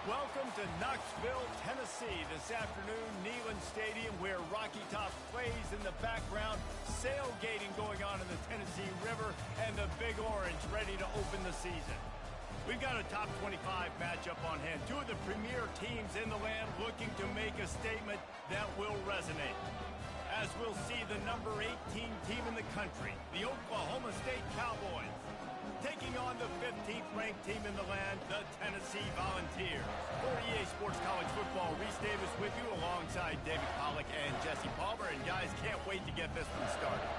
Welcome to Knoxville, Tennessee. This afternoon, Neyland Stadium, where Rocky Top plays in the background. Sailgating going on in the Tennessee River, and the Big Orange ready to open the season. We've got a top 25 matchup on hand. Two of the premier teams in the land looking to make a statement that will resonate. As we'll see the number 18 team in the country, the Oklahoma State Cowboys, taking on the 15th ranked team in the land, the Tennessee Volunteers. For EA Sports College Football, Reese Davis with you alongside David Pollack and Jesse Palmer. And guys, can't wait to get this one started.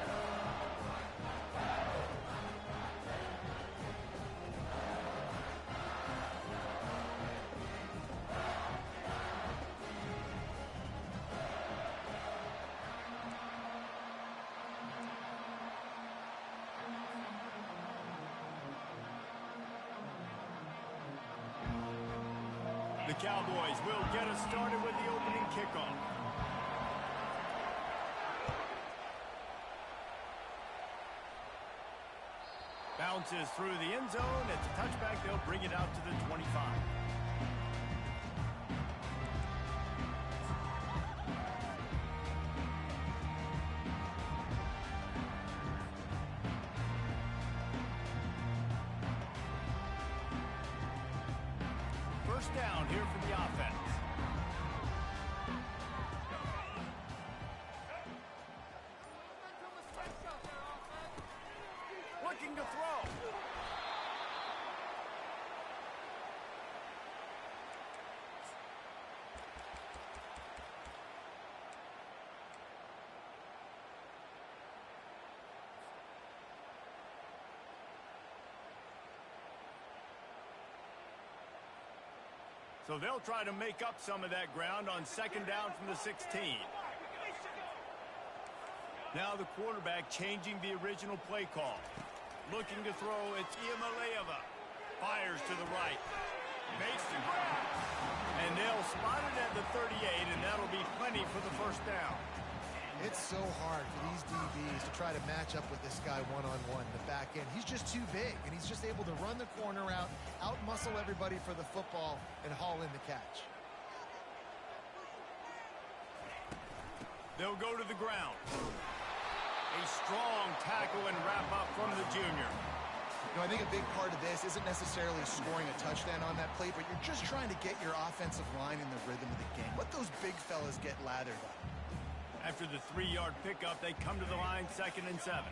The Cowboys will get us started with the opening kickoff. Bounces through the end zone. It's a touchback. They'll bring it out to the 25. First down here for the offense. Looking to throw. So they'll try to make up some of that ground on second down from the 16. Now the quarterback changing the original play call. Looking to throw, it's Iamaleava. Fires to the right. Makes the grab. And they'll spot it at the 38, and that'll be plenty for the first down. It's so hard for these DBs to try to match up with this guy one-on-one in the back end. He's just too big, and he's just able to run the corner out-muscle everybody for the football, and haul in the catch. They'll go to the ground. A strong tackle and wrap-up from the junior. You know, I think a big part of this isn't necessarily scoring a touchdown on that play, but you're just trying to get your offensive line in the rhythm of the game. Let those big fellas get lathered up. After the 3-yard pickup, they come to the line, 2nd and 7.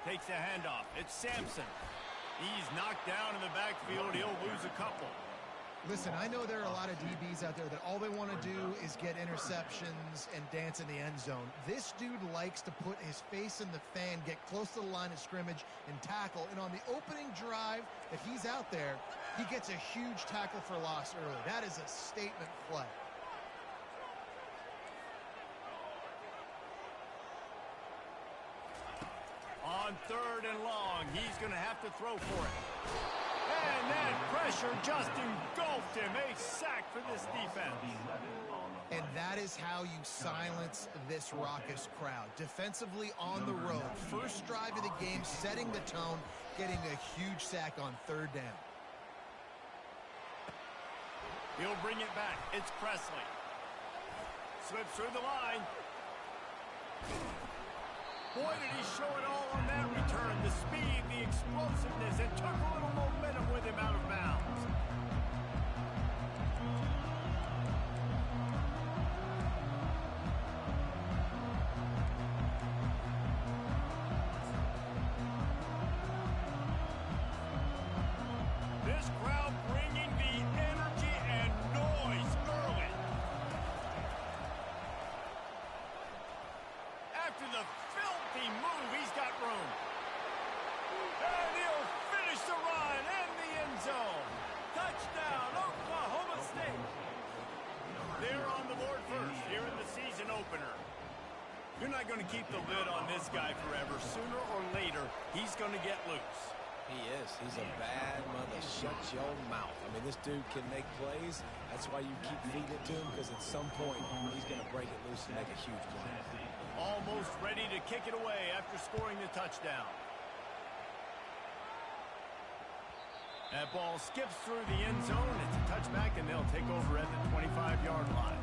Takes the handoff. It's Sampson. He's knocked down in the backfield. He'll lose a couple. Listen, I know there are a lot of DBs out there that all they want to do is get interceptions and dance in the end zone. This dude likes to put his face in the fan, get close to the line of scrimmage, and tackle. And on the opening drive, if he's out there, he gets a huge tackle for loss early. That is a statement play. On 3rd and long, he's going to have to throw for it. And that pressure just engulfed him. A sack for this defense. And that is how you silence this raucous crowd. Defensively on the road. First drive of the game, setting the tone, getting a huge sack on 3rd down. He'll bring it back. It's Presley. Slips through the line. Boy, did he show it all on that return. The speed, the explosiveness. It took a little momentum with him out of bounds. This crowd bringing the energy and noise early. After the filthy move, he's got room. And he'll finish the run and the end zone. Touchdown, Oklahoma State. They're on the board first here in the season opener. You're not going to keep the lid on this guy forever. Sooner or later, he's going to get loose. He is. He's a bad mother. Shut your mouth. I mean, this dude can make plays. That's why you keep feeding it to him, because at some point, he's going to break it loose and make a huge play. Almost ready to kick it away after scoring the touchdown. That ball skips through the end zone. It's a touchback, and they'll take over at the 25-yard line.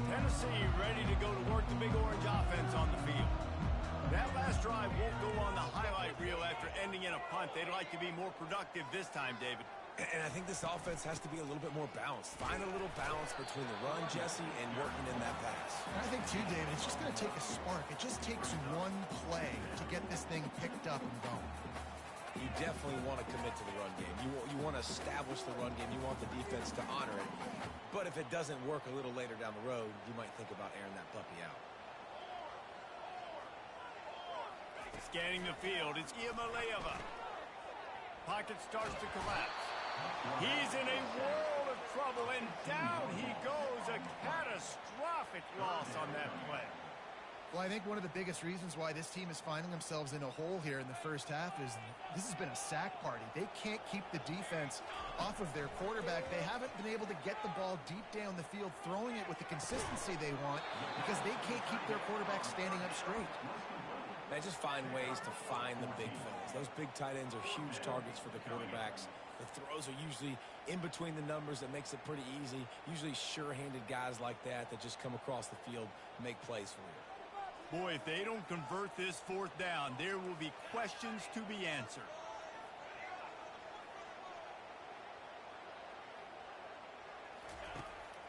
Tennessee ready to go to work the Big Orange offense on the field. That last drive won't go on the highlight reel after ending in a punt. They'd like to be more productive this time, David. And I think this offense has to be a little bit more balanced. Find a little balance between the run, Jesse, and working in that pass. I think, too, David, it's just going to take a spark. It just takes one play to get this thing picked up and going. You definitely want to commit to the run game. You want to establish the run game. You want the defense to honor it. But if it doesn't work a little later down the road, you might think about airing that puppy out. Scanning the field, it's Iamaleava. Pocket starts to collapse. He's in a world of trouble, and down he goes. A catastrophic loss on that play. Well, I think one of the biggest reasons why this team is finding themselves in a hole here in the first half is this has been a sack party. They can't keep the defense off of their quarterback. They haven't been able to get the ball deep down the field, throwing it with the consistency they want because they can't keep their quarterback standing up straight. They just find ways to find the big plays. Those big tight ends are huge targets for the quarterbacks. The throws are usually in between the numbers. That makes it pretty easy. Usually sure-handed guys like that just come across the field, make plays for you. Boy, if they don't convert this fourth down, there will be questions to be answered.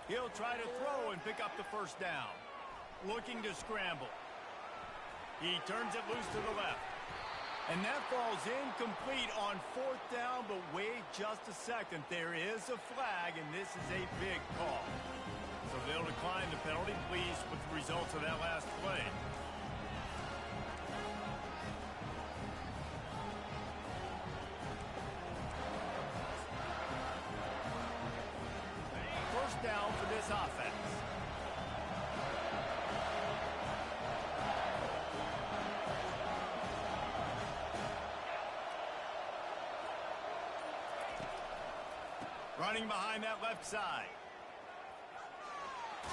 He'll try to throw and pick up the first down. Looking to scramble. He turns it loose to the left. And that falls incomplete on fourth down, but wait just a second. There is a flag, and this is a big call. So they'll decline the penalty, pleased with the results of that last play. First down for this offense. Running behind that left side.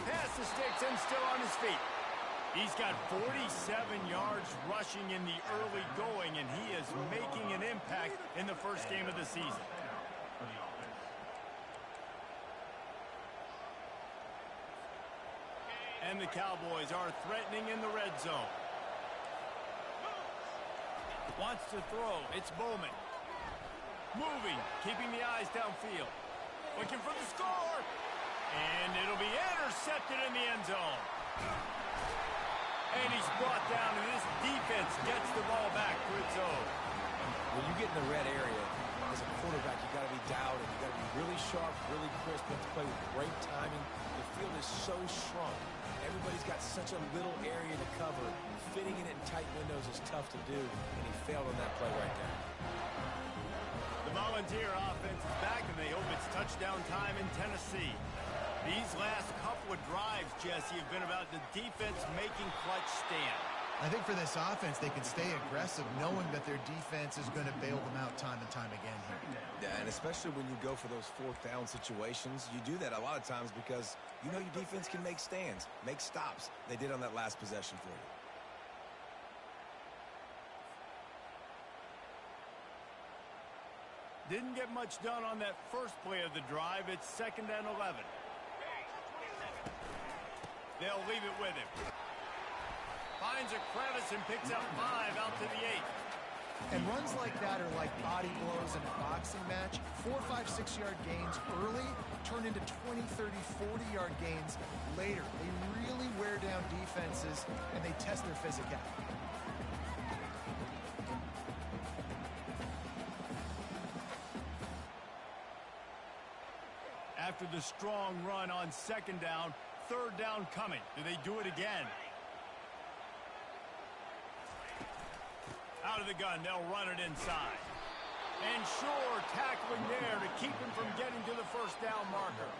Past the sticks and still on his feet. He's got 47 yards rushing in the early going, and he is making an impact in the first game of the season. And the Cowboys are threatening in the red zone. Wants to throw. It's Bowman. Moving, keeping the eyes downfield. Looking for the score. And it'll be intercepted in the end zone. And he's brought down, and this defense gets the ball back to its own. When you get in the red area, as a quarterback, you got to be dialed in. You got to be really sharp, really crisp. You have to play with great timing. The field is so shrunk. Everybody's got such a little area to cover. Fitting it in tight windows is tough to do, and he failed on that play right there. The Volunteer offense is back, and they hope it's touchdown time in Tennessee. These last couple of drives, Jesse, have been about the defense making clutch stand. I think for this offense, they can stay aggressive knowing that their defense is going to bail them out time and time again here. Yeah, and especially when you go for those fourth down situations, you do that a lot of times because you know your defense can make stands, make stops. They did on that last possession for you. Didn't get much done on that first play of the drive. It's 2nd and 11. They'll leave it with him. Finds a crevice and picks up 5 out to the 8. And runs like that are like body blows in a boxing match. 4, 5, 6-yard gains early turn into 20, 30, 40-yard gains later. They really wear down defenses, and they test their physicality. After the strong run on 2nd down, 3rd down coming. Do they do it again? Out of the gun, they'll run it inside. And sure, tackling there to keep him from getting to the first down marker.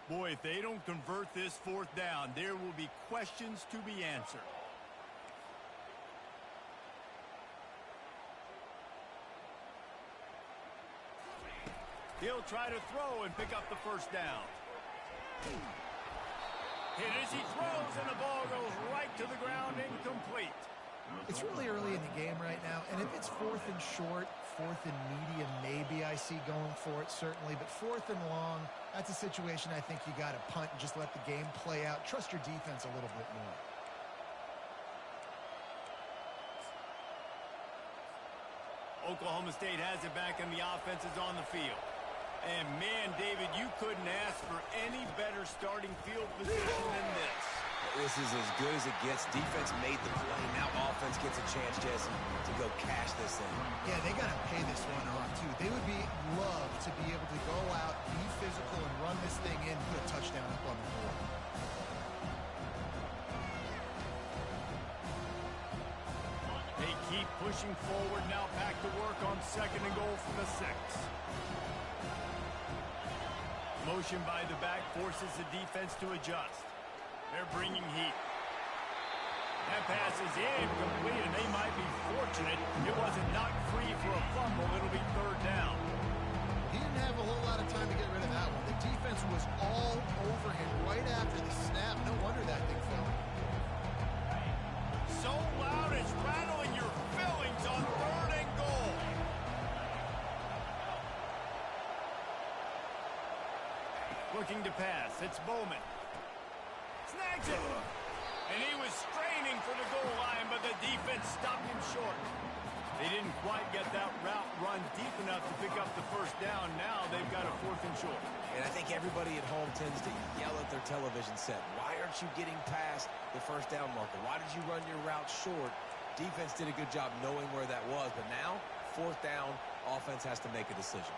Boy, if they don't convert this 4th down, there will be questions to be answered. He'll try to throw and pick up the 1st down. Hit as he throws, and the ball goes right to the ground, incomplete. It's really early in the game right now, and if it's 4th and short, 4th and medium, maybe I see going for it, certainly. But 4th and long, that's a situation I think you got to punt and just let the game play out. Trust your defense a little bit more. Oklahoma State has it back, and the offense is on the field. And, man, David, you couldn't ask for any better starting field position than this. This is as good as it gets. Defense made the play. Now offense gets a chance, Jesse, to go cash this in. Yeah, they got to pay this one off, too. They would love to be able to go out, be physical, and run this thing in, put a touchdown up on the board. They keep pushing forward, now back to work on 2nd and goal from the 6. Motion by the back forces the defense to adjust. They're bringing heat. That pass is incomplete, and they might be fortunate it wasn't knocked free for a fumble. It'll be 3rd down. He didn't have a whole lot of time to get rid of that one. The defense was all over him right after the snap. No wonder that thing fell. So loud it's rattling your fillings on 3rd and goal. Looking to pass. It's Bowman. Snags it. And he was straining for the goal line, but the defense stopped him short. They didn't quite get that route run deep enough to pick up the 1st down. Now they've got a 4th and short. And I think everybody at home tends to yell at their television set. Why aren't you getting past the 1st down marker? Why did you run your route short? Defense did a good job knowing where that was, but now 4th down, offense has to make a decision.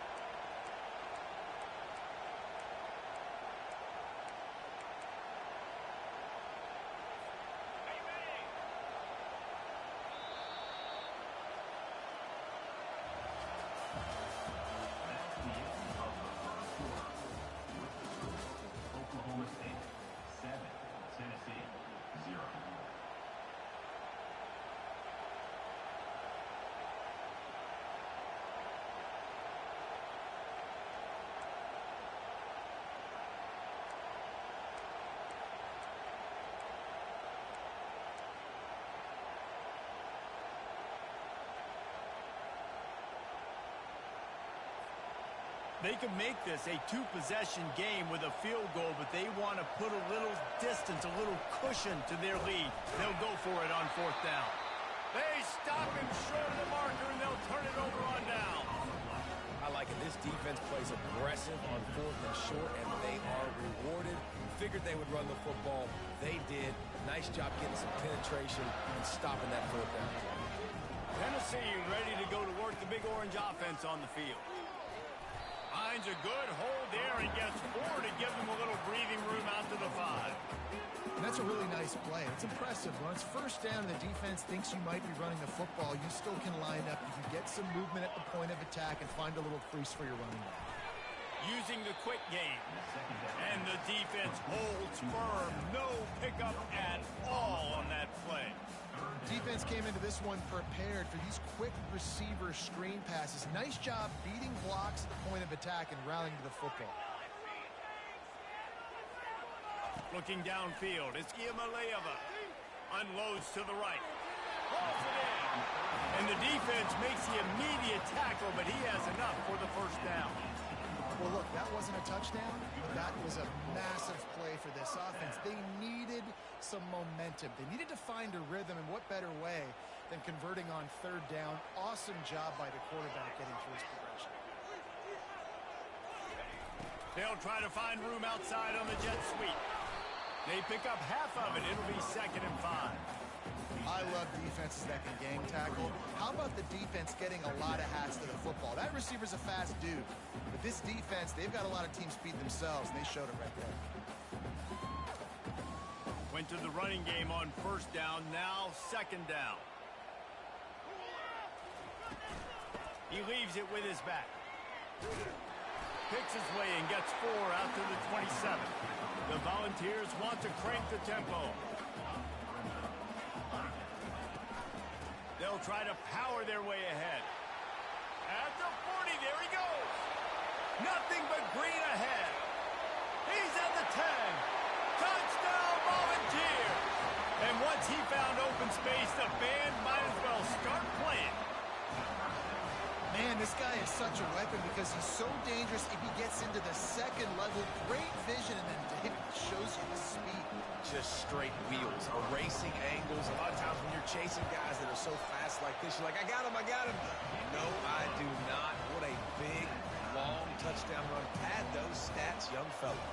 They can make this a 2-possession game with a field goal, but they want to put a little distance, a little cushion to their lead. They'll go for it on 4th down. They stop him short of the marker, and they'll turn it over on down. I like it. This defense plays aggressive on 4th and short, and they are rewarded. Figured they would run the football. They did. Nice job getting some penetration and stopping that 4th down. Tennessee ready to go to work the Big Orange offense on the field. Finds a good hold there and gets 4 to give them a little breathing room out to the 5. And that's a really nice play. It's impressive. When it's 1st down and the defense thinks you might be running the football, you still can line up. You can get some movement at the point of attack and find a little crease for your running back. Using the quick game. And the defense holds firm. No pickup at all on that play. Defense came into this one prepared for these quick receiver screen passes. Nice job beating blocks at the point of attack and rallying to the football. Looking downfield, it's Iamaleava. Unloads to the right. Hauls it in. And the defense makes the immediate tackle, but he has enough for the 1st down. Well, look, that wasn't a touchdown. That was a massive play for this offense. They needed some momentum. They needed to find a rhythm, and what better way than converting on 3rd down. Awesome job by the quarterback getting through his progression. They'll try to find room outside on the jet sweep. They pick up half of it. It'll be 2nd and 5. I love defenses that can gang tackle. How about the defense getting a lot of hats to the football? That receiver's a fast dude. But this defense, they've got a lot of teams beat themselves, and they showed it right there. Went to the running game on 1st down, now 2nd down. He leaves it with his back. picks his way and gets 4 out to the 27. The Volunteers want to crank the tempo. They'll try to power their way ahead. At the 40, there he goes. Nothing but green ahead. He's at the 10. Touchdown, Volunteers. And once he found open space, the band might as well start playing. Man, this guy is such a weapon because he's so dangerous if he gets into the second level. Great vision, and then David shows you the speed. Just straight wheels, erasing angles. A lot of times when you're chasing guys that are so fast like this, you're like, I got him. No, I do not. What a big, long touchdown run. Pad those stats, young fella.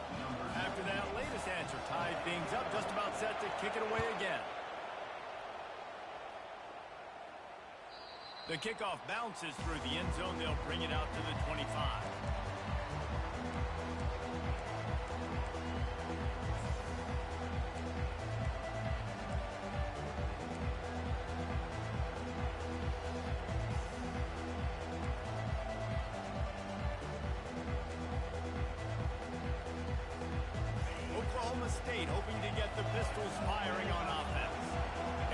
After that latest answer tied things up, just about set to kick it away again. The kickoff bounces through the end zone. They'll bring it out to the 25. Oklahoma State hoping to get the Pistols firing on offense.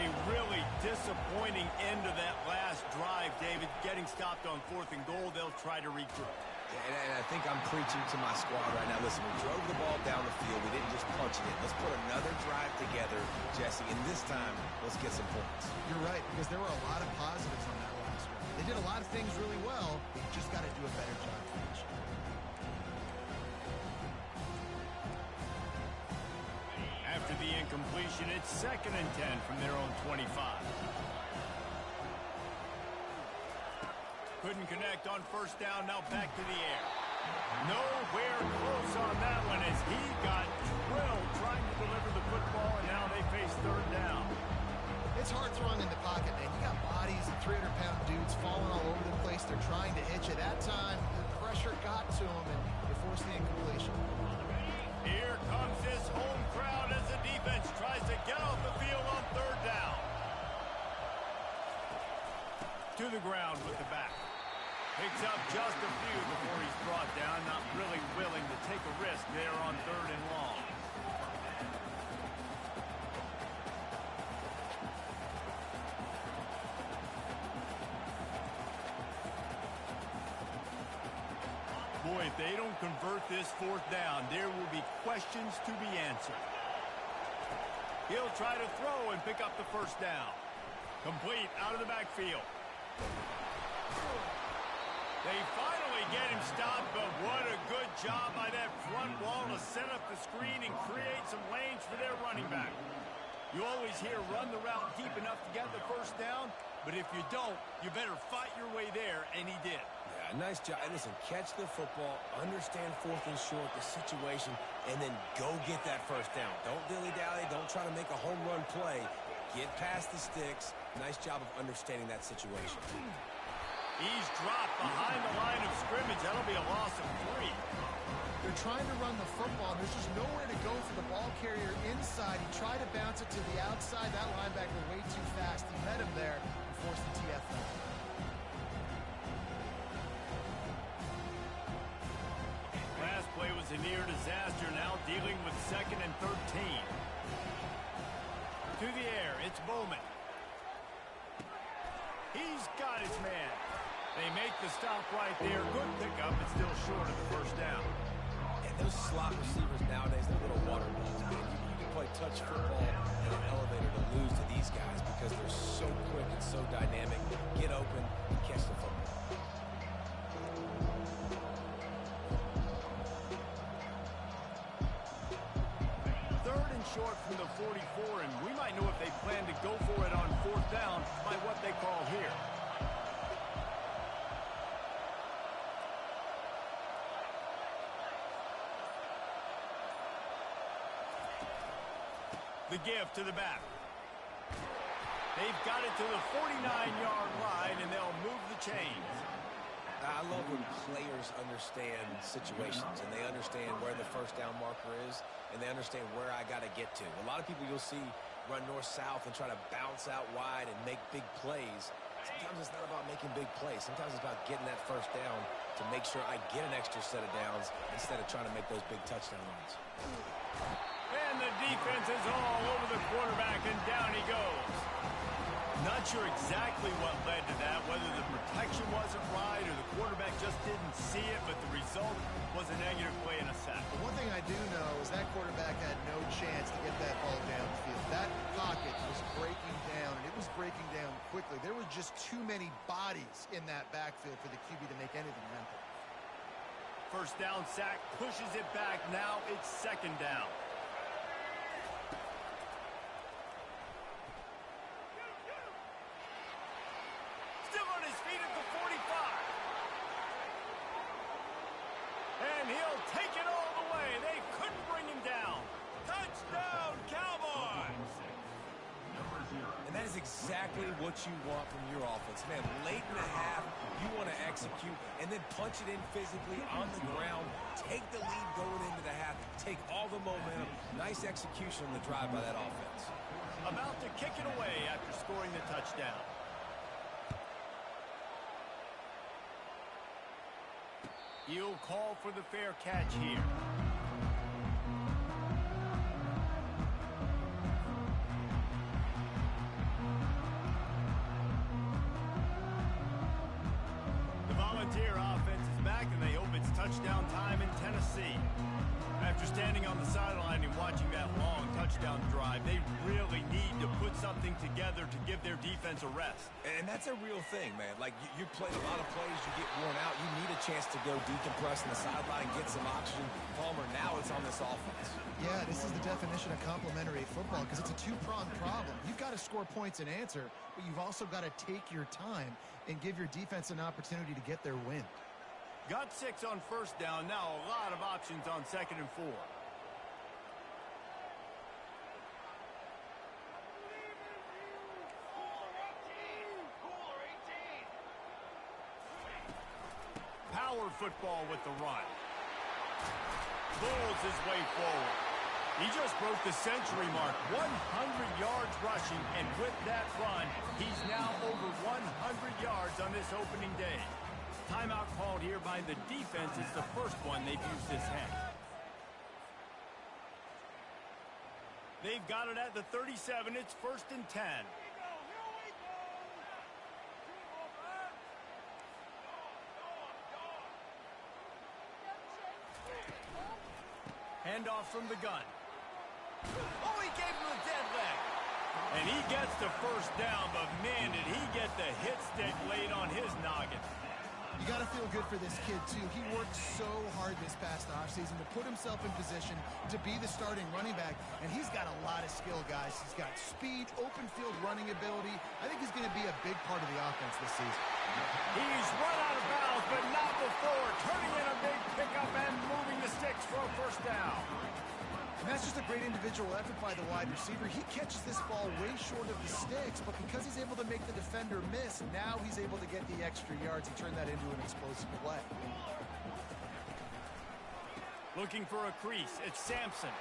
A really disappointing end of that last drive, David. Getting stopped on 4th and goal, they'll try to regroup. And I think I'm preaching to my squad right now. Listen, we drove the ball down the field. We didn't just punch it in. Let's put another drive together, Jesse, and this time, let's get some points. You're right, because there were a lot of positives on that last one. They did a lot of things really well. They just got to do a better job finishing. After the incompletion, it's 2nd and 10 from their own 25. Couldn't connect on 1st down, now back to the air. Nowhere close on that one as he got drilled trying to deliver the football, and now they face 3rd down. It's hard throwing in the pocket, man. You got bodies and 300-pound dudes falling all over the place. They're trying to hit you. That time, the pressure got to them, and they forced the incompletion. Here comes this home crowd as the defense tries to get off the field on 3rd down. To the ground with the back. Picks up just a few before he's brought down. Not really willing to take a risk there on 3rd and long. Boy, if they don't convert this 4th down, there will be questions to be answered. He'll try to throw and pick up the 1st down. Complete out of the backfield. They finally get him stopped, but what a good job by that front wall to set up the screen and create some lanes for their running back. You always hear run the route deep enough to get the 1st down, but if you don't, you better fight your way there, and he did. Yeah, nice job. Listen, catch the football, understand 4th and short, the situation, and then go get that 1st down. Don't dilly-dally. Don't try to make a home run play. Get past the sticks. Nice job of understanding that situation. He's dropped behind the line of scrimmage. That'll be a loss of 3. They're trying to run the football. There's just nowhere to go for the ball carrier inside. He tried to bounce it to the outside. That linebacker way too fast. He met him there and forced the TFL. Last play was a near disaster. Now dealing with 2nd and 13. To the air, it's Bowman. He's got his man. They make the stop right there. Good pickup, but still short of the 1st down. And those slot receivers nowadays, they're little water balls, man. You can play touch football in an elevator to lose to these guys because they're so quick and so dynamic. Get open and catch the football. Third and short from the 44, and we might know if they plan to go for it on 4th down by what they call here. The give to the back. They've got it to the 49-yard line, and they'll move the chains. I love when players understand situations, and they understand where the 1st down marker is, and they understand where I got to get to. A lot of people you'll see run north-south and try to bounce out wide and make big plays. Sometimes it's not about making big plays. Sometimes it's about getting that first down to make sure I get an extra set of downs instead of trying to make those big touchdown runs. And the defense is all over the quarterback, and down he goes. Not sure exactly what led to that, whether the protection wasn't right or the quarterback just didn't see it, but the result was a negative play and a sack. But one thing I do know is that quarterback had no chance to get that ball downfield. That pocket was breaking down, and it was breaking down quickly. There were just too many bodies in that backfield for the QB to make anything happen. First down sack, pushes it back. Now it's second down. Still on his feet at the 45. And he'll take it all the way. They couldn't bring him down. Touchdown, Cowboys! And that is exactly what you want from your offense. Man, late in the half, you want to execute and then punch it in physically on the ground. Take the lead going into the half. Take all the momentum. Nice execution on the drive by that offense. About to kick it away after scoring the touchdown. He'll call for the fair catch here. The Volunteer offense is back, and they hope it's touchdown time in Tennessee. After standing on the sideline and watching that long touchdown drive, they really need to put something together to give their defense a rest. And that's a real thing, man. Like, you played a lot of plays, you get worn out. You need a chance to go decompress on the sideline, get some oxygen. Palmer, now it's on this offense. Yeah, this is the definition of complementary football because it's a two-pronged problem. You've got to score points and answer, but you've also got to take your time and give your defense an opportunity to get their win. Got 6 on first down. Now a lot of options on second and 4. Power football with the run. Bulls his way forward. He just broke the century mark. 100 yards rushing, and with that run, he's now over 100 yards on this opening day. Timeout called here by the defense. It's the first one they've used this half. They've got it at the 37. It's first and 10. Handoff from the gun. Oh, he gave him a dead leg. And he gets the first down, but man, did he get the hit stick laid on his noggin. You got to feel good for this kid, too. He worked so hard this past offseason to put himself in position to be the starting running back, and he's got a lot of skill, guys. He's got speed, open field running ability. I think he's going to be a big part of the offense this season. He's run out of bounds, but not before. Turning in a big pickup and moving the sticks for a first down. And that's just a great individual effort by the wide receiver. He catches this ball way short of the sticks, but because he's able to make the defender miss, now he's able to get the extra yards and turn that into an explosive play. Looking for a crease. It's Sampson.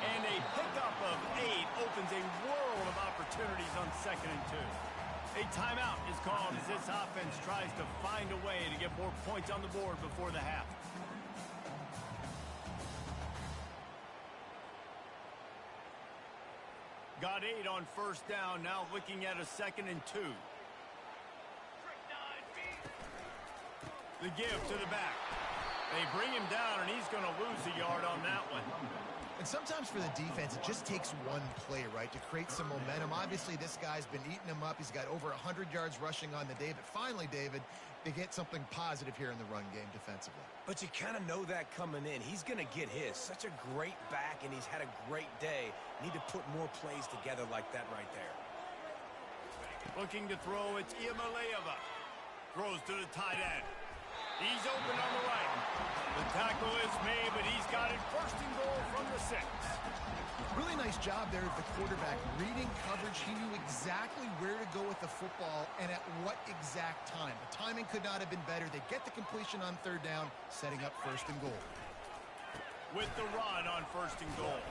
And a pickup of 8 opens a world of opportunities on second and 2. A timeout is called as this offense tries to find a way to get more points on the board before the half. Got 8 on first down, now looking at a second and 2. The give to the back. They bring him down, and he's going to lose a yard on that one. And sometimes for the defense, it just takes one play, right, to create some momentum. Obviously, this guy's been eating him up. He's got over 100 yards rushing on the day. But finally, David, they get something positive here in the run game defensively. But you kind of know that coming in. He's going to get his. Such a great back, and he's had a great day. Need to put more plays together like that right there. Looking to throw, it's Iamaleava. Throws to the tight end. He's open on the right. The tackle is made, but he's got it first and goal from the 6. Really nice job there at the quarterback. Reading coverage, he knew exactly where to go with the football and at what exact time. The timing could not have been better. They get the completion on third down, setting up first and goal. With the run on first and goal.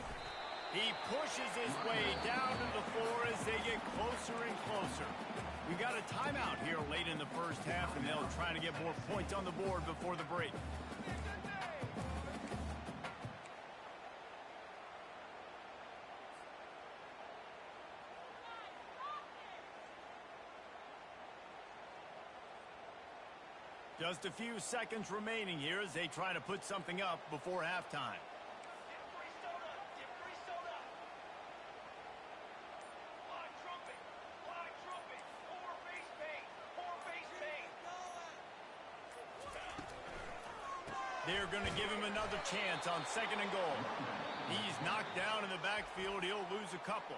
He pushes his way down to the floor as they get closer and closer. We got a timeout here late in the first half, and they'll try to get more points on the board before the break. Just a few seconds remaining here as they try to put something up before halftime. They're going to give him another chance on 2nd and goal. He's knocked down in the backfield. He'll lose a couple.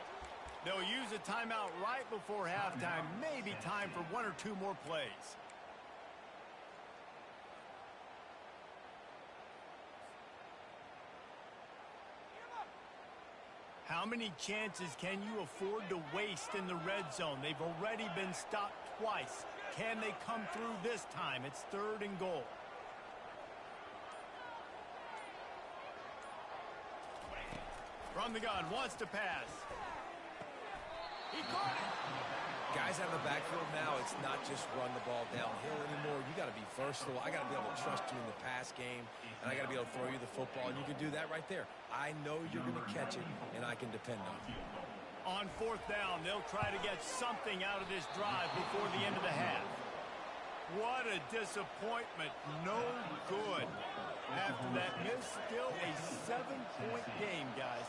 They'll use a timeout right before halftime. Maybe time for 1 or 2 more plays. How many chances can you afford to waste in the red zone? They've already been stopped twice. Can they come through this time? It's 3rd and goal. From the gun, wants to pass. He caught it. Guys out of the backfield now, it's not just run the ball downhill anymore. You got to be versatile. I got to be able to trust you in the pass game, and I got to be able to throw you the football, and you can do that right there. I know you're going to catch it, and I can depend on you. On 4th down, they'll try to get something out of this drive before the end of the half. What a disappointment. No good. After that miss, still a 7-point game, guys.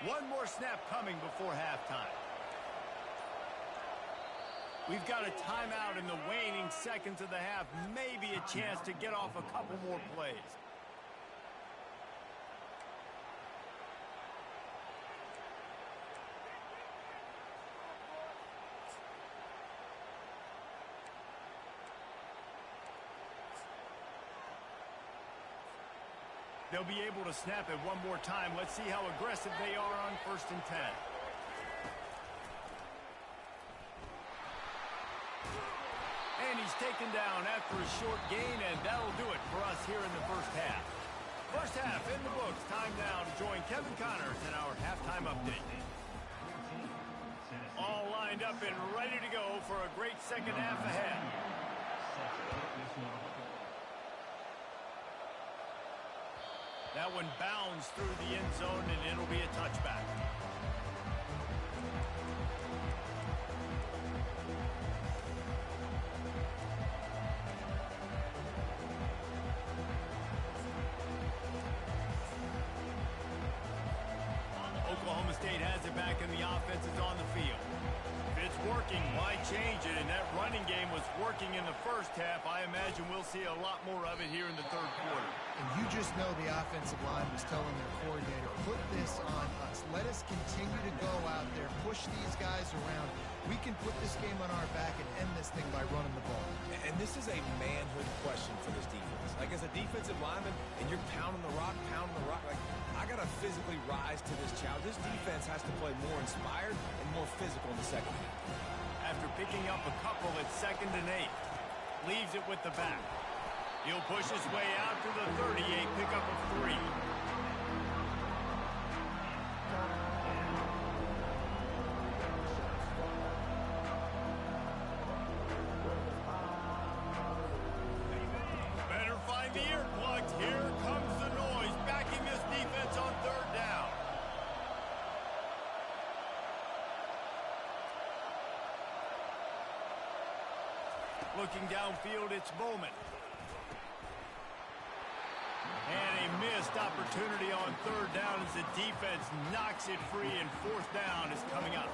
One more snap coming before halftime. We've got a timeout in the waning seconds of the half. Maybe a chance to get off a couple more plays. They'll be able to snap it one more time. Let's see how aggressive they are on 1st and 10. And he's taken down after a short gain, and that'll do it for us here in the first half. First half in the books. Time now to join Kevin Connors in our halftime update. All lined up and ready to go for a great second half ahead. That one bounds through the end zone, and it'll be a touchback. Oklahoma State has it back, and the offense is on the field. If it's working, why change it? And that running game was working in the first half. I imagine we'll see a lot more of it here in the 3rd quarter. And you just know the offensive line was telling their coordinator, put this on us. Let us continue to go out there, push these guys around. We can put this game on our back and end this thing by running the ball. And this is a manhood question for this defense. Like, as a defensive lineman, and you're pounding the rock, like, I got to physically rise to this challenge. This defense has to play more inspired and more physical in the second half. After picking up a couple at 2nd and 8, leaves it with the back. He'll push his way out to the 38, pickup of 3. Better find the earplugs. Here comes the noise, backing this defense on 3rd down. Looking downfield, it's Bowman. And a missed opportunity on 3rd down as the defense knocks it free, and 4th down is coming up.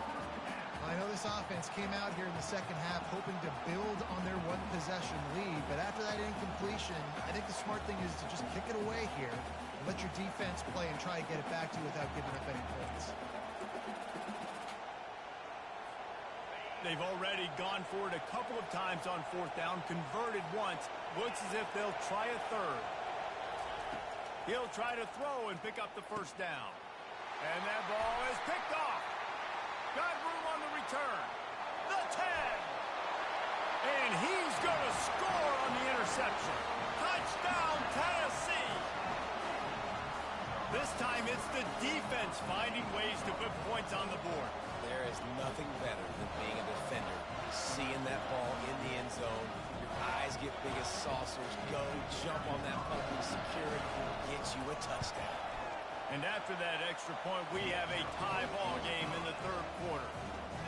I know this offense came out here in the second half hoping to build on their one-possession lead, but after that incompletion, I think the smart thing is to just kick it away here and let your defense play and try to get it back to you without giving up any points. They've already gone for it a couple of times on 4th down, converted once. Looks as if they'll try a 3rd. He'll try to throw and pick up the 1st down. And that ball is picked off. Got room on the return. The 10. And he's going to score on the interception. Touchdown, Tennessee. This time it's the defense finding ways to put points on the board. There is nothing better than being a defender. Seeing that ball in the end zone, your eyes get big as saucers. Go, jump on that puck and secure it, get you a touchdown. And after that extra point, we have a tie ball game in the third quarter.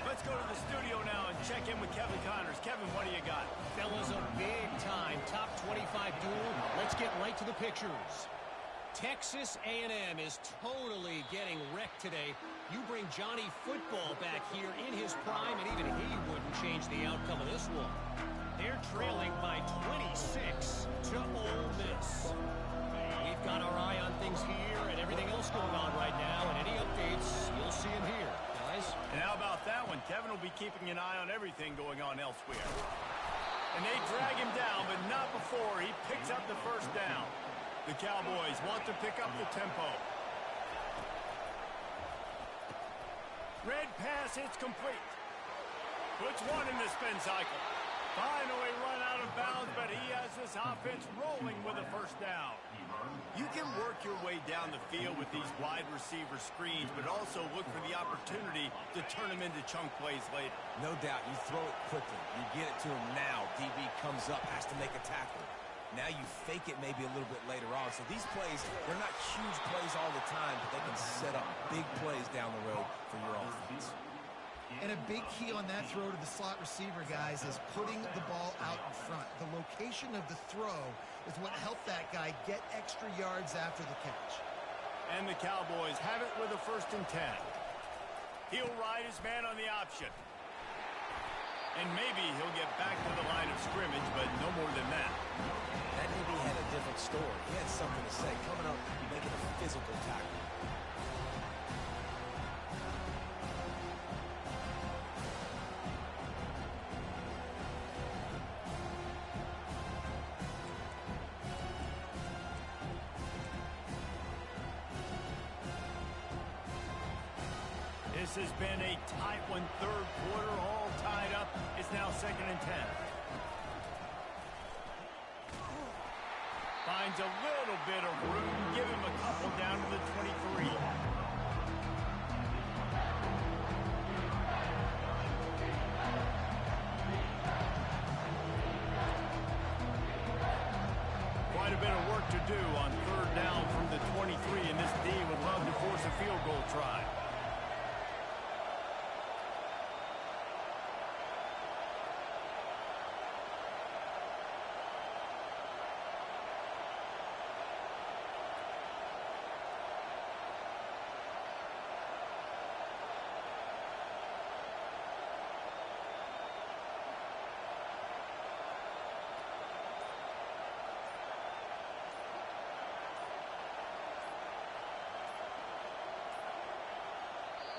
Let's go to the studio now and check in with Kevin Connors. Kevin, what do you got? Fellas, a big-time top 25 duel. Let's get right to the pictures. Texas A&M is totally getting wrecked today. You bring Johnny Football back here in his prime, and even he wouldn't change the outcome of this one. They're trailing by 26 to Ole Miss. We've got our eye on things here and everything else going on right now, and any updates, you'll see them here, guys. And how about that one? Kevin will be keeping an eye on everything going on elsewhere. And they drag him down, but not before he picks up the first down. The Cowboys want to pick up the tempo. Red pass, it's complete. Puts one in the spin cycle. Finally run out of bounds, but he has this offense rolling with a first down. You can work your way down the field with these wide receiver screens, but also look for the opportunity to turn them into chunk plays later. No doubt, you throw it quickly. You get it to him now. DB comes up, has to make a tackle. Now you fake it maybe a little bit later on. So these plays, they're not huge plays all the time, but they can set up big plays down the road for your offense. And a big key on that throw to the slot receiver, guys, is putting the ball out in front. The location of the throw is what helped that guy get extra yards after the catch. And the Cowboys have it with a 1st and 10. He'll ride his man on the option. And maybe he'll get back to the line of scrimmage, but no more than that. That DB had a different story. He had something to say, coming up, making a physical tackle. This has been a tight one, third quarter, all tied up. It's now 2nd and 10. Finds a little bit of room, give him a couple down to the 23. Quite a bit of work to do on 3rd down from the 23, and this D would love to force a field goal try.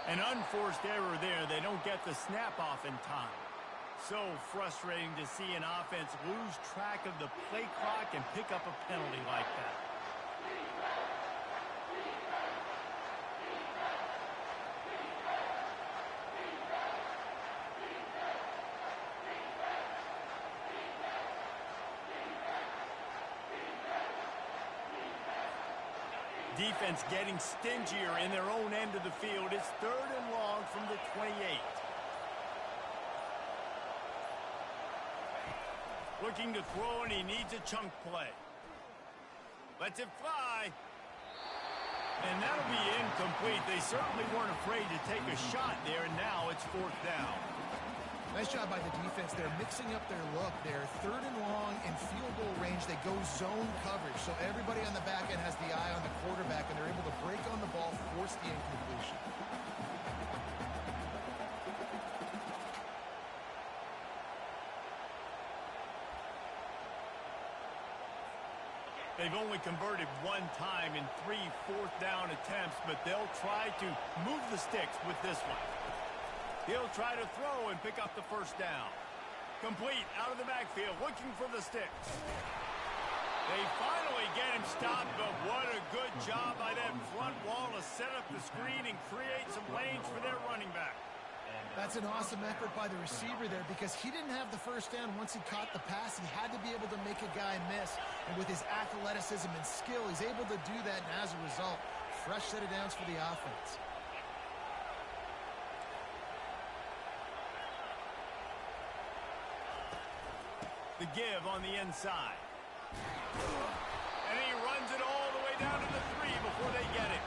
An unforced error there. They don't get the snap off in time. So frustrating to see an offense lose track of the play clock and pick up a penalty like that. Defense getting stingier in their own end of the field. It's 3rd and long from the 28. Looking to throw, and he needs a chunk play. Lets it fly. And that'll be incomplete. They certainly weren't afraid to take a shot there, and now it's 4th down. Nice job by the defense. They're mixing up their look. They're 3rd and long in field goal range. They go zone coverage. So everybody on the back end has the eye on the quarterback, and they're able to break on the ball, force the incompletion. They've only converted one time in 3 4th down attempts, but they'll try to move the sticks with this one. He'll try to throw and pick up the 1st down. Complete out of the backfield, looking for the sticks. They finally get him stopped, but what a good job by that front wall to set up the screen and create some lanes for their running back. That's an awesome effort by the receiver there because he didn't have the first down once he caught the pass. He had to be able to make a guy miss. And with his athleticism and skill, he's able to do that. And as a result, fresh set of downs for the offense. The give on the inside. And he runs it all the way down to the 3 before they get it.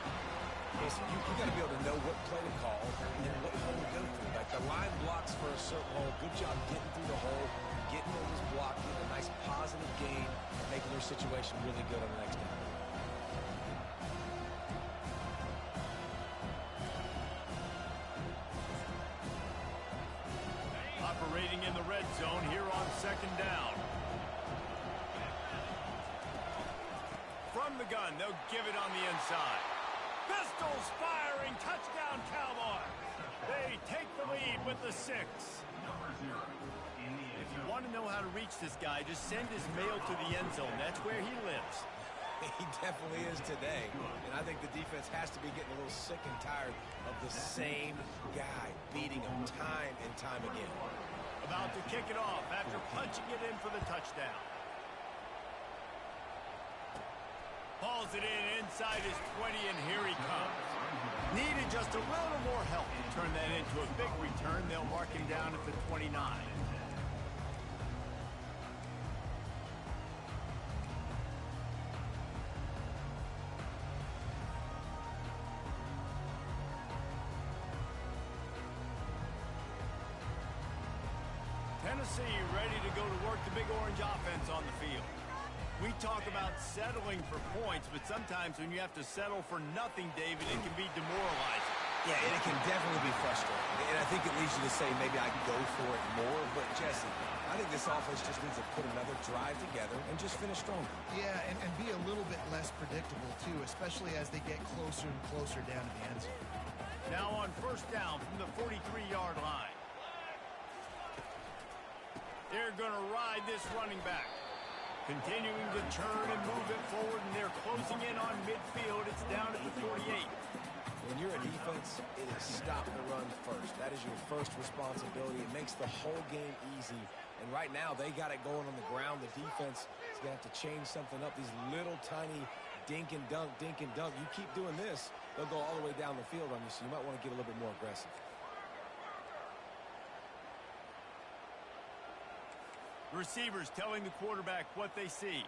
Listen, you got to be able to know what play to call and what hole to go through. Like the line blocks for a certain hole. Good job getting through the hole, getting what was blocked, getting a nice positive gain, making their situation really good on the next down. Operating in the red zone here on second down. From the gun, they'll give it on the inside. Pistols firing, touchdown Cowboys. They take the lead with the 6. If you want to know how to reach this guy, just send his mail to the end zone. That's where he lives. He definitely is today. And I think the defense has to be getting a little sick and tired of the same guy beating him time and time again. About to kick it off after punching it in for the touchdown. Hauls it in inside his 20, and here he comes. Needed just a little more help to turn that into a big return. They'll mark him down at the 29. Tennessee ready to go to work the Big Orange offense on the field. We talk about settling for points, but sometimes when you have to settle for nothing, David, it can be demoralizing. Yeah, and it can definitely be frustrating. And I think it leads you to say maybe I can go for it more. But, Jesse, I think this offense just needs to put another drive together and just finish stronger. Yeah, and be a little bit less predictable, too, especially as they get closer and closer down to the end zone. Now on first down from the 43-yard line. They're going to ride this running back. Continuing to turn and move it forward, and they're closing in on midfield. It's down at the 48. When you're a defense, it is stop the run first. That is your first responsibility. It makes the whole game easy. And right now, they got it going on the ground. The defense is going to have to change something up. These little tiny dink and dunk, dink and dunk. You keep doing this, they'll go all the way down the field on you, so you might want to get a little bit more aggressive. Receivers telling the quarterback what they see.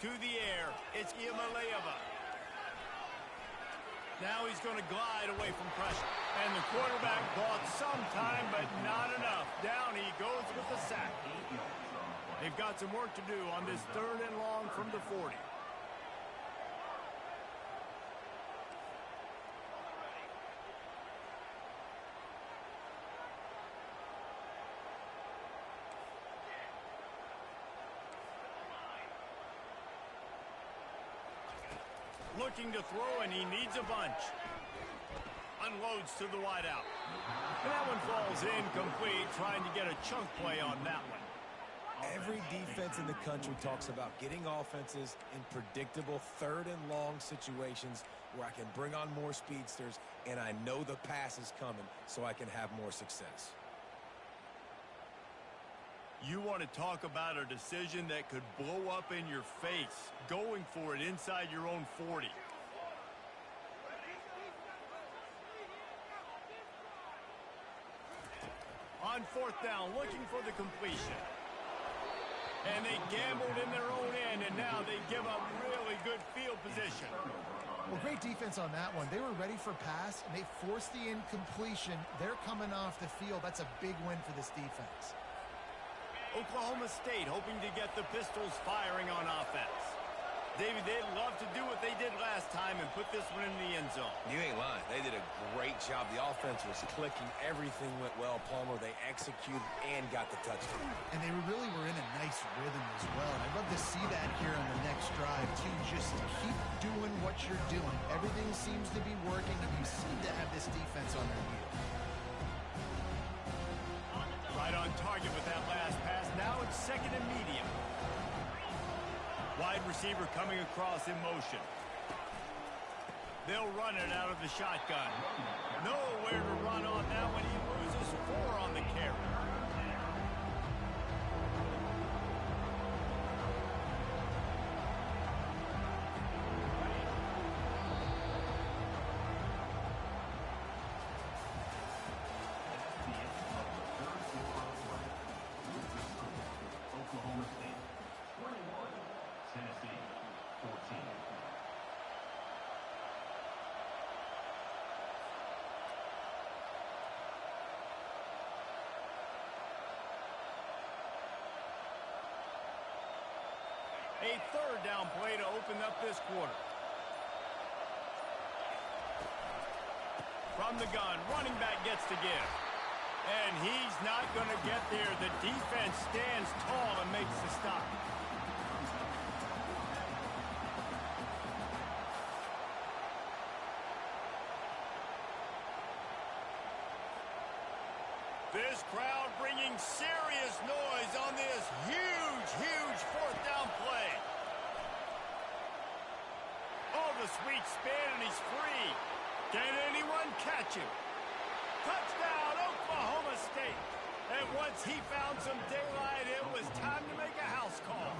To the air, it's Iamaleava. Now he's going to glide away from pressure. And the quarterback bought some time, but not enough. Down he goes with the sack. They've got some work to do on this 3rd and long from the 40. Looking to throw, and he needs a bunch. Unloads to the wideout. And that one falls incomplete, trying to get a chunk play on that one. Every defense in the country talks about getting offenses in predictable 3rd and long situations where I can bring on more speedsters, and I know the pass is coming, so I can have more success. You want to talk about a decision that could blow up in your face, going for it inside your own 40. On 4th down, looking for the completion. And they gambled in their own end, and now they give up really good field position. Well, great defense on that one. They were ready for pass, and they forced the incompletion. They're coming off the field. That's a big win for this defense. Oklahoma State hoping to get the Pistols firing on offense. David, they'd love to do what they did last time and put this one in the end zone. You ain't lying. They did a great job. The offense was clicking. Everything went well. Palmer, they executed and got the touchdown. And they really were in a nice rhythm as well. And I'd love to see that here on the next drive, too. Just keep doing what you're doing. Everything seems to be working, and you seem to have this defense on their heels. Wide receiver coming across in motion. They'll run it out of the shotgun. Nowhere to run on that one. He loses 4 on the carry. Oklahoma State 21, Tennessee 14. A third down play to open up this quarter. From the gun, running back gets to give. And he's not going to get there. The defense stands tall and makes the stop. This crowd bringing serious noise on this huge fourth down play. Oh, the sweet spin, and he's free. Can anyone catch him? Touchdown, Oklahoma State. And once he found some daylight, it was time to make a house call.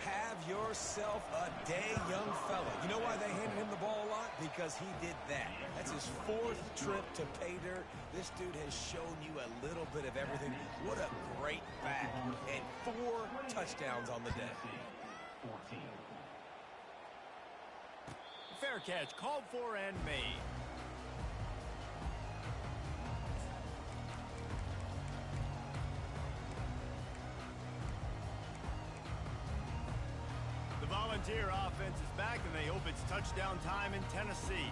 Have yourself a day, young fella. You know why they handed him the ball a lot? Because he did that. That's his 4th trip to pay dirt. This dude has shown you a little bit of everything. What a great back. And 4 touchdowns on the day. 14. Fair catch, called for and made. The Volunteer offense is back, and they hope it's touchdown time in Tennessee.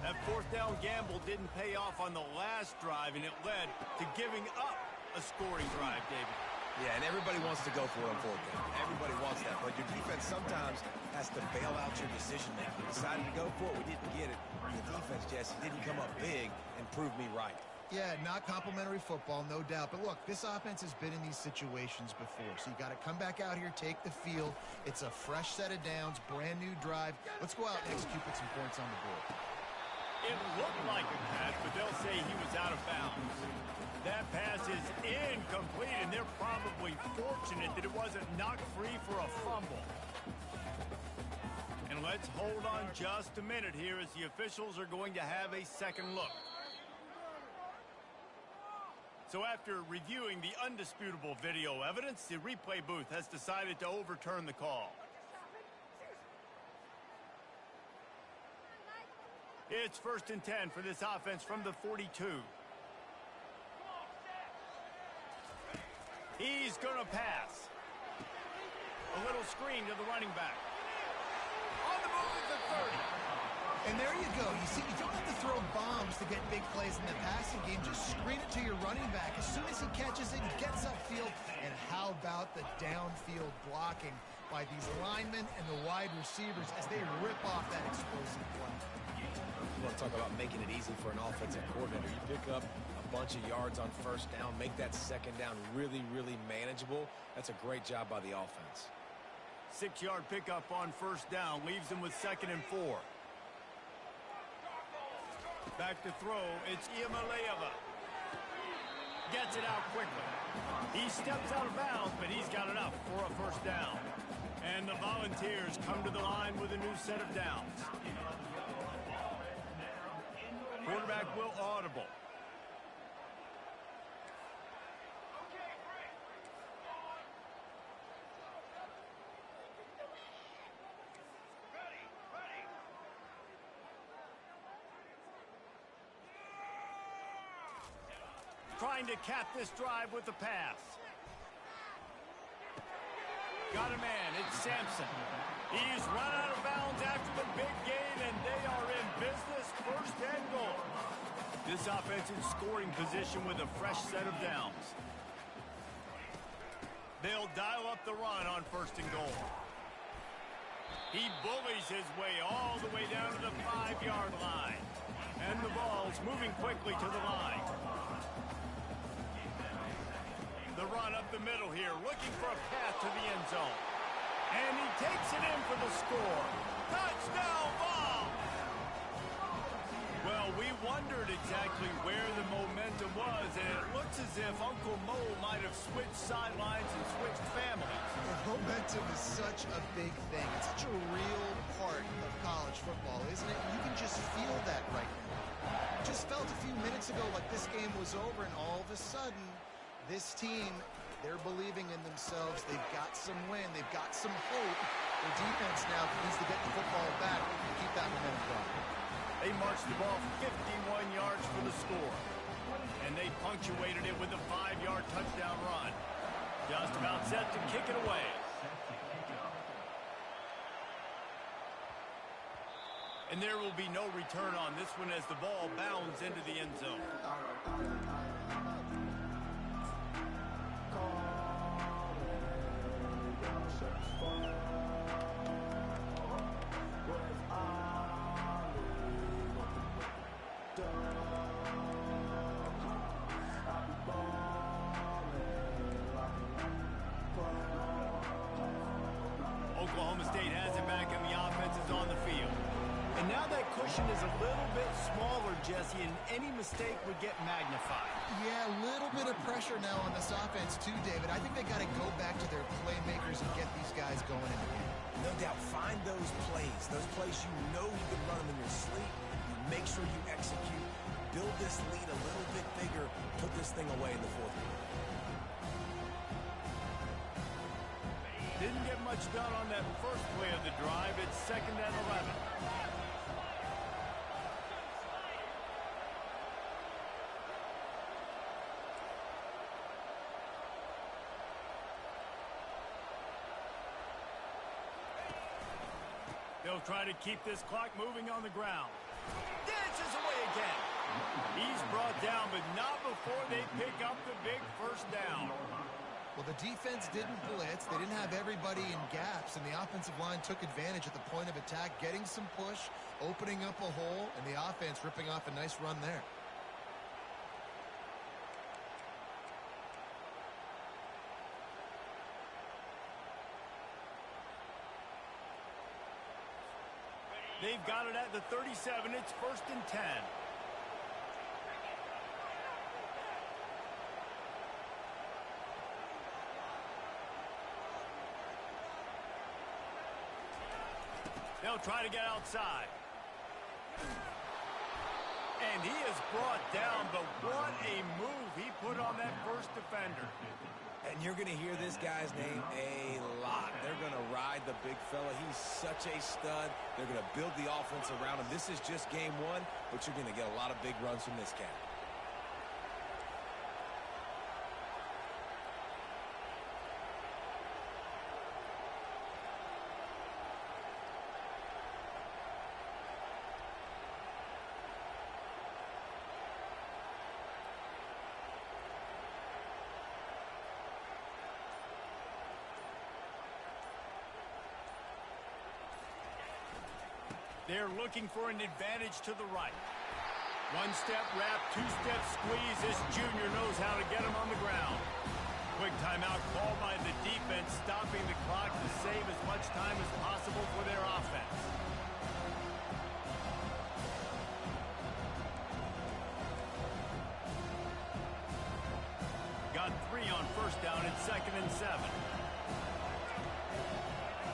That fourth down gamble didn't pay off on the last drive, and it led to giving up a scoring drive, David. Yeah, and everybody wants to go for it on 4th down. Everybody wants that, but your defense sometimes has to bail out your decision-making. We decided to go for it. We didn't get it. The defense, Jesse, didn't come up big and prove me right. Yeah, not complimentary football, no doubt. But look, this offense has been in these situations before. So you got to come back out here, take the field. It's a fresh set of downs, brand new drive. Let's go out and execute, put some points on the board. It looked like a catch, but they'll say he was out of bounds. That pass is incomplete, and they're probably fortunate that it wasn't knocked free for a fumble. And let's hold on just a minute here as the officials are going to have a second look. So after reviewing the undisputable video evidence, the replay booth has decided to overturn the call. It's 1st and 10 for this offense from the 42. He's going to pass. A little screen to the running back. On the move at the 30. And there you go. You see, you don't have to throw bombs to get big plays in the passing game. Just screen it to your running back. As soon as he catches it, he gets upfield. And how about the downfield blocking by these linemen and the wide receivers as they rip off that explosive play? You want to talk about making it easy for an offensive coordinator. You pick up a bunch of yards on 1st down, make that 2nd down really manageable. That's a great job by the offense. 6-yard pickup on 1st down leaves them with 2nd and 4. Back to throw, it's Iamaleava. Gets it out quickly. He steps out of bounds, but he's got enough for a 1st down. And the Volunteers come to the line with a new set of downs. Quarterback will audible. Trying to cap this drive with the pass. Got a man, it's Sampson. He's run out of bounds after the big gain, and they are in business, 1st and goal. This offense in scoring position with a fresh set of downs. They'll dial up the run on 1st and goal. He bullies his way all the way down to the 5-yard line. And the ball's moving quickly to the line. The run up the middle here, looking for a path to the end zone. And he takes it in for the score. Touchdown ball! Well, we wondered exactly where the momentum was, and it looks as if Uncle Mo might have switched sidelines and switched families. Momentum is such a big thing. It's such a real part of college football, isn't it? You can just feel that right now. Just felt a few minutes ago like this game was over, and all of a sudden, this team, they're believing in themselves. They've got some wind. They've got some hope. Their defense now needs to get the football back and keep that momentum going. They marched the ball 51 yards for the score. And they punctuated it with a 5-yard touchdown run. Just about set to kick it away. And there will be no return on this one as the ball bounds into the end zone. Oklahoma State has it back, and the offense is on the field. And now that cushion is a little bit smaller, Jesse, and any mistake would get magnified. Yeah, a little bit of pressure now on this offense too, David. I think they got to go back to their playmakers and get these guys going in the game. No doubt, find those plays you know you can run them in your sleep. You make sure you execute. Build this lead a little bit bigger. Put this thing away in the fourth quarter. Didn't get much done on that first play of the drive. It's 2nd and 11. They'll try to keep this clock moving on the ground. Dances away again. He's brought down, but not before they pick up the big first down. Well, the defense didn't blitz. They didn't have everybody in gaps, and the offensive line took advantage at the point of attack, getting some push, opening up a hole, and the offense ripping off a nice run there. They've got it at the 37. It's 1st and 10. They'll try to get outside. And he is brought down, but what a move he put on that first defender. And you're going to hear this guy's name a lot. They're going to ride the big fella. He's such a stud. They're going to build the offense around him. This is just game one, but you're going to get a lot of big runs from this cat. They're looking for an advantage to the right. One-step wrap, two-step squeeze. This junior knows how to get him on the ground. Quick timeout called by the defense, stopping the clock to save as much time as possible for their offense. Got 3 on first down and 2nd and 7.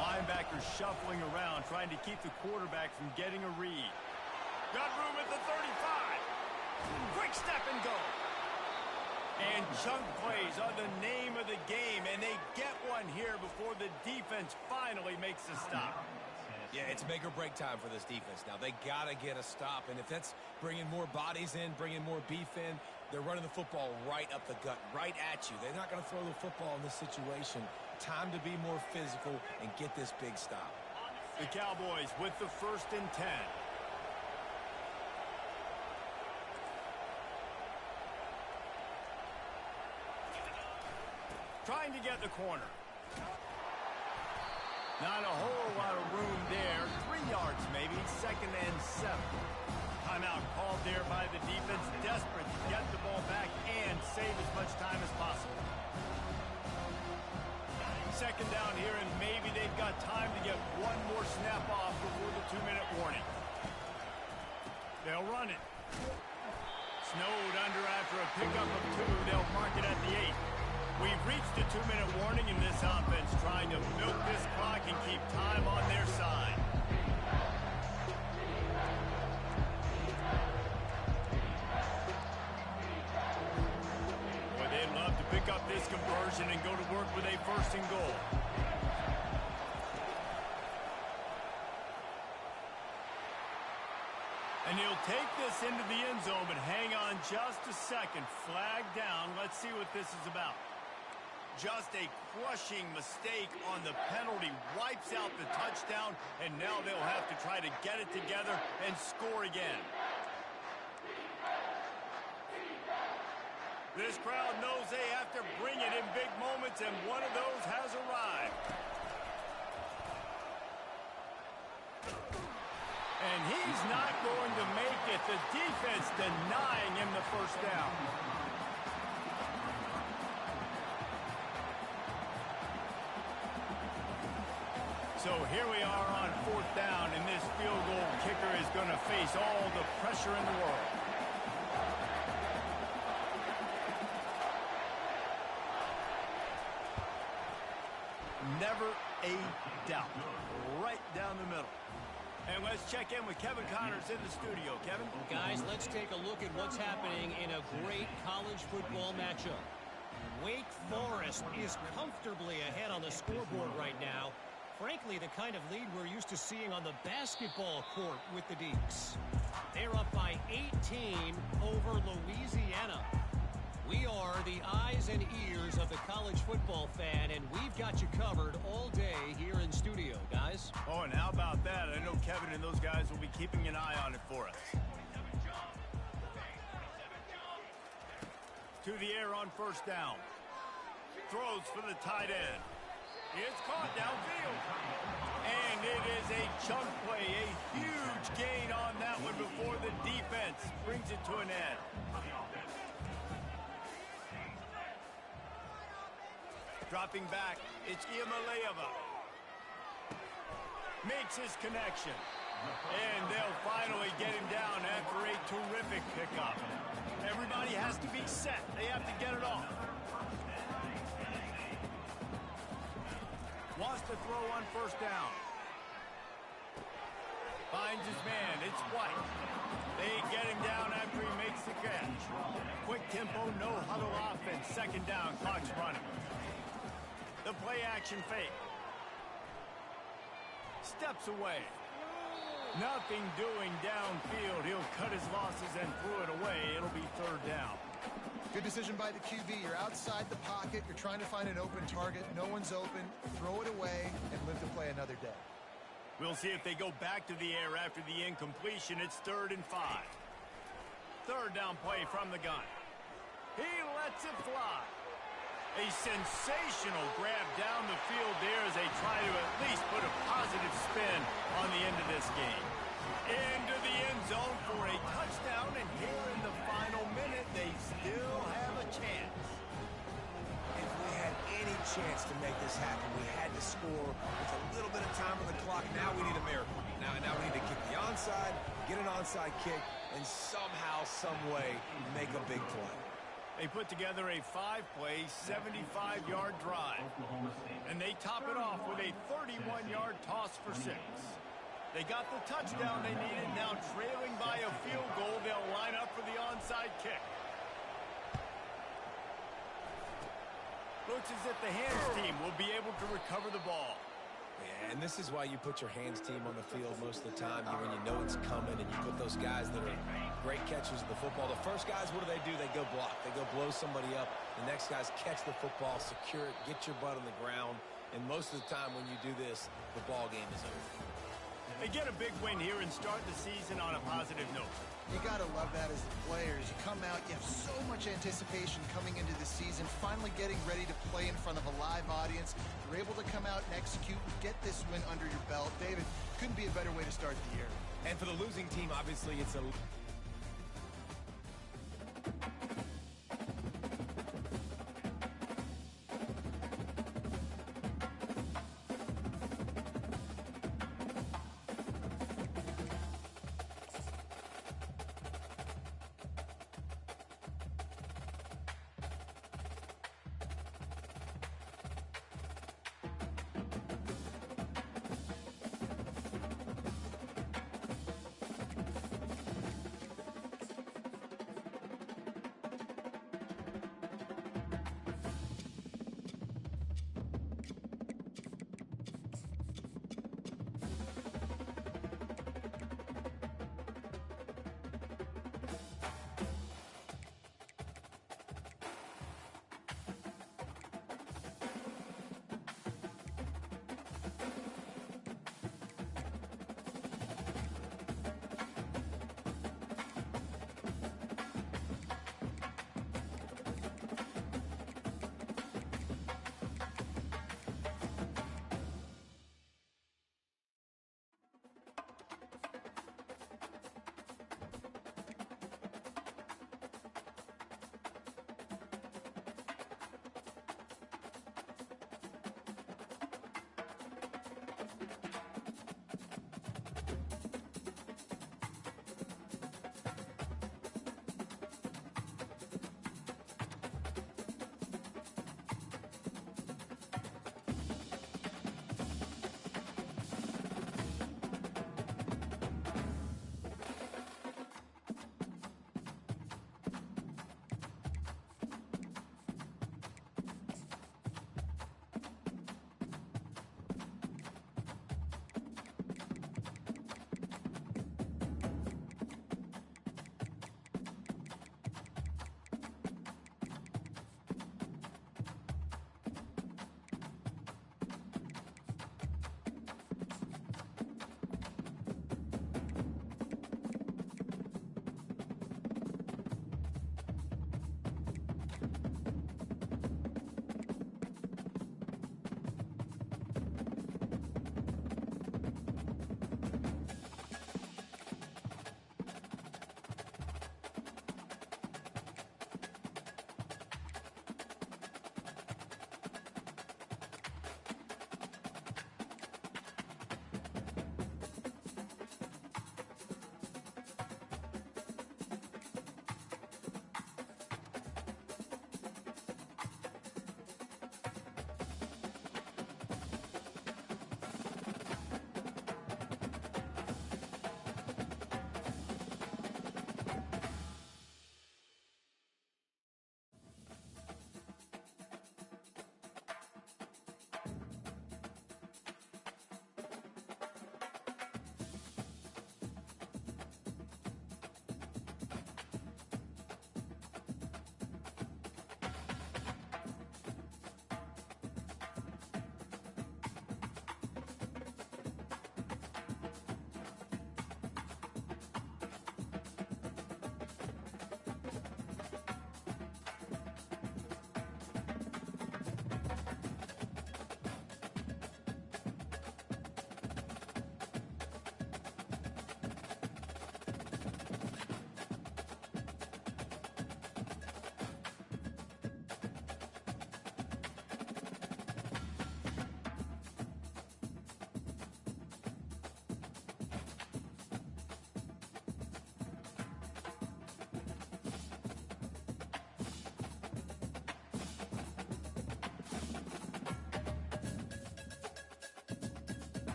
Linebackers shuffling around, trying to keep the quarterback from getting a read. Got room at the 35. Quick step and go. And chunk plays are the name of the game, and they get one here before the defense finally makes a stop. Yeah, it's make or break time for this defense now. They got to get a stop, and if that's bringing more bodies in, bringing more beef in, they're running the football right up the gut, right at you. They're not going to throw the football in this situation. Time to be more physical and get this big stop. The Cowboys with the 1st and 10. Trying to get the corner. Not a whole lot of room there. 3 yards maybe, 2nd and 7. Timeout called there by the defense, desperate to get the ball back and save as much time as possible. 2nd down here, and maybe they've got 2-minute warning. They'll run it. Snowed under after a pickup of 2. They'll mark it at the 8. We've reached the 2-minute warning in this offense, trying to milk this clock and keep time on their side. Boy, they'd love to pick up this conversion and go to work with a 1st and goal. And he'll take this into the end zone, but hang on just a second. Flag down. Let's see what this is about. Just a crushing mistake on the penalty. Wipes out the touchdown, and now they'll have to try to get it together and score again. This crowd knows they have to bring it in big moments, and one of those has arrived. And he's not going to make it. The defense denying him the 1st down. So here we are on 4th down, and this field goal kicker is going to face all the pressure in the world. Never a doubt. Right down the middle. And let's check in with Kevin Connors in the studio. Kevin? Guys, let's take a look at what's happening in a great college football matchup. Wake Forest is comfortably ahead on the scoreboard right now. Frankly, the kind of lead we're used to seeing on the basketball court with the Deacs. They're up by 18 over Louisiana. We are the eyes and ears of the college football fan, and we've got you covered all day here in studio, guys. Oh, and how about that? I know Kevin and those guys will be keeping an eye on it for us. To the air on 1st down. Throws for the tight end. It's caught downfield. And it is a chunk play, a huge gain on that one before the defense brings it to an end. Dropping back, it's Iamaleava. Makes his connection. And they'll finally get him down after a terrific pickup. Everybody has to be set. They have to get it off. Wants to throw on 1st down. Finds his man. It's White. They get him down after he makes the catch. Quick tempo, no huddle offense. 2nd down, clock's running. The play action fake. Steps away. Nothing doing downfield. He'll cut his losses and threw it away. It'll be 3rd down. Good decision by the QB. You're outside the pocket. You're trying to find an open target. No one's open. Throw it away and live to play another day. We'll see if they go back to the air after the incompletion. It's 3rd and 5. 3rd down play from the gun. He lets it fly. A sensational grab down the field there as they try to at least put a positive spin on the end of this game. Into the end zone for a touchdown, and here in the final minute, they still have a chance. If we had any chance to make this happen, we had to score with a little bit of time on the clock. Now we need a miracle. Now we need to kick the onside, get an onside kick, and somehow, some way, make a big play. They put together a 5-play, 75-yard drive. And they top it off with a 31-yard toss for 6. They got the touchdown they needed. Now trailing by a field goal, they'll line up for the onside kick. Looks as if the hands team will be able to recover the ball. Yeah, and this is why you put your hands team on the field most of the time. When you know it's coming, and you put those guys that are great catchers of the football. The first guys, what do? They go block. They go blow somebody up. The next guys catch the football, secure it, get your butt on the ground. And most of the time when you do this, the ball game is over. They get a big win here and start the season on a positive note. You got to love that as the players. You come out, you have so much anticipation coming into the season, finally getting ready to play in front of a live audience. You're able to come out and execute and get this win under your belt. David, couldn't be a better way to start the year. And for the losing team, obviously, it's a